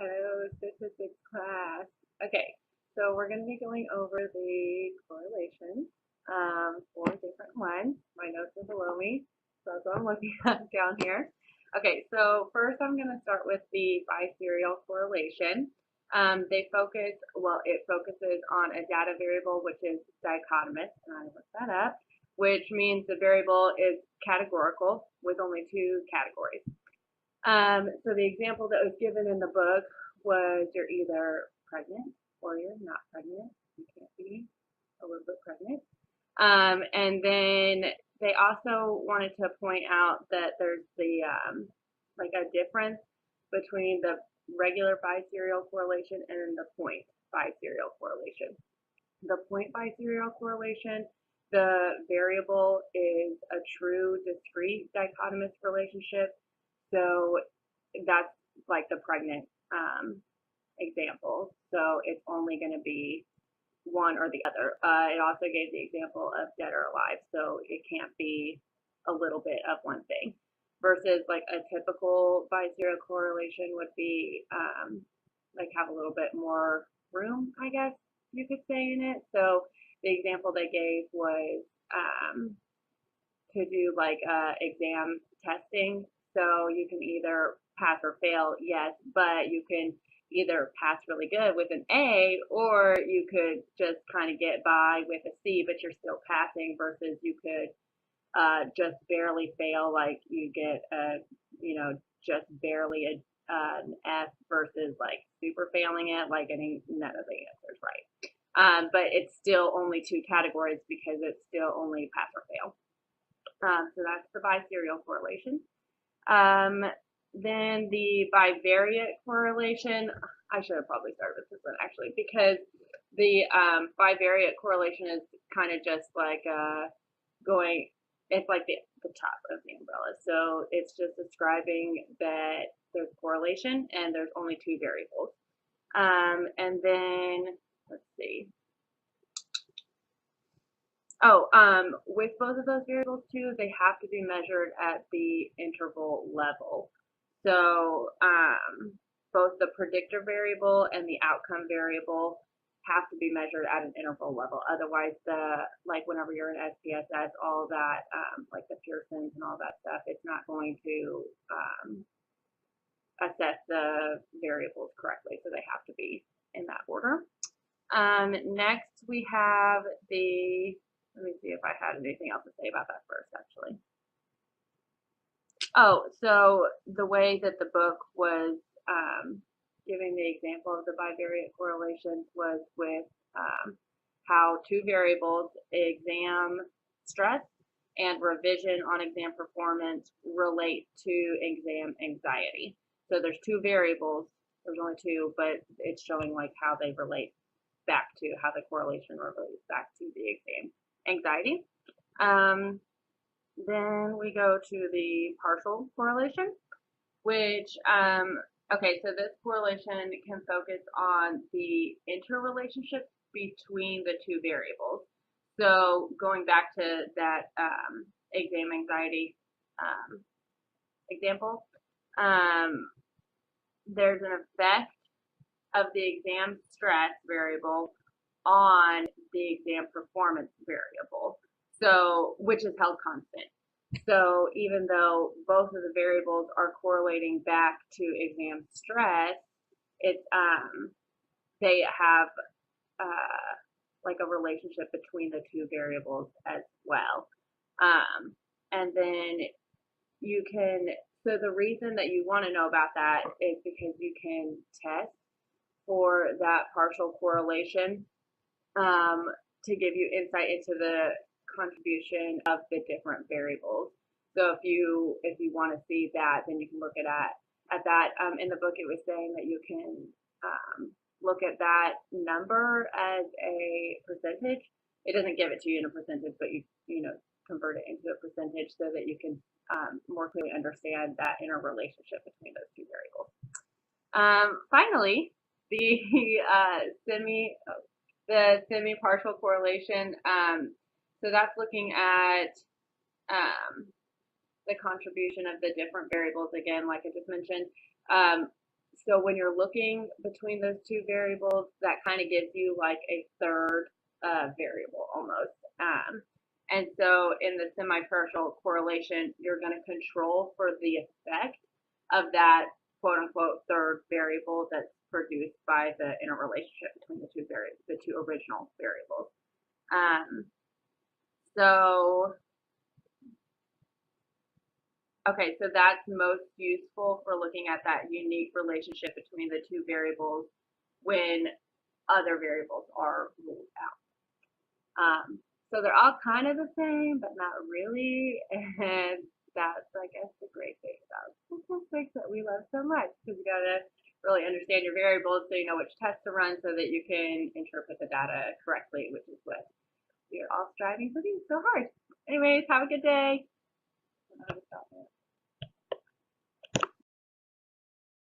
Hello, statistics class. Okay, so we're going to be going over the correlations for different ones. My notes are below me, so that's what I'm looking at down here. Okay, so first I'm going to start with the biserial correlation. It focuses on a data variable which is dichotomous, and I looked that up, which means the variable is categorical with only two categories. So the example that was given in the book was you're either pregnant or you're not pregnant. You can't be a little bit pregnant. And then they also wanted to point out that there's like a difference between the regular biserial correlation and the point biserial correlation. The point biserial correlation, the variable is a true discrete dichotomous relationship. So that's like the pregnant example. So it's only going to be one or the other. It also gave the example of dead or alive. So it can't be a little bit of one thing. Versus like a typical biserial correlation would be like have a little bit more room, I guess you could say, in it. So the example they gave was to do like exam testing. So you can either pass or fail, yes, but you can either pass really good with an A, or you could just kind of get by with a C, but you're still passing, versus you could just barely fail, like you get just barely an F, versus like super failing it, like getting none of the answers right. But it's still only two categories because it's still only pass or fail. So that's the biserial correlation. Then the bivariate correlation, I should have probably started with this one actually, because the bivariate correlation is kind of just like it's like the top of the umbrella. So it's just describing that there's correlation and there's only two variables. And then, let's see. With both of those variables too, they have to be measured at the interval level. So both the predictor variable and the outcome variable have to be measured at an interval level. Otherwise, like whenever you're in SPSS, all that, like the Pearsons and all that stuff, it's not going to assess the variables correctly. So they have to be in that order. Next, we have let me see if I had anything else to say about that first, actually. Oh, so the way that the book was giving the example of the bivariate correlations was with how two variables, exam stress and revision on exam performance, relate to exam anxiety. So there's two variables, there's only two, but it's showing like how they relate back to, how the correlation relates back to the exam anxiety. Then we go to the partial correlation, which, okay, so this correlation can focus on the interrelationship between the two variables. So going back to that exam anxiety example, there's an effect of the exam stress variable on the exam performance variable, so which is held constant. So even though both of the variables are correlating back to exam stress, it's they have like a relationship between the two variables as well. And then you can, so the reason that you want to know about that is because you can test for that partial correlation to give you insight into the contribution of the different variables. So if you want to see that, then you can look at that. In the book, it was saying that you can look at that number as a percentage. It doesn't give it to you in a percentage, but you convert it into a percentage so that you can more clearly understand that interrelationship between those two variables. Finally, the semi-partial correlation. So that's looking at the contribution of the different variables again, like I just mentioned. So when you're looking between those two variables, that kind of gives you like a third variable almost. And so in the semi-partial correlation, you're going to control for the effect of that quote unquote third variable that's produced by the interrelationship between the two original variables. So okay, so that's most useful for looking at that unique relationship between the two variables when other variables are ruled out. So they're all kind of the same, but not really. And that's, I guess, the great thing about statistics that we love so much, because you got to really understand your variables so you know which tests to run so that you can interpret the data correctly, which is what we're all striving to do so hard. Anyways, have a good day.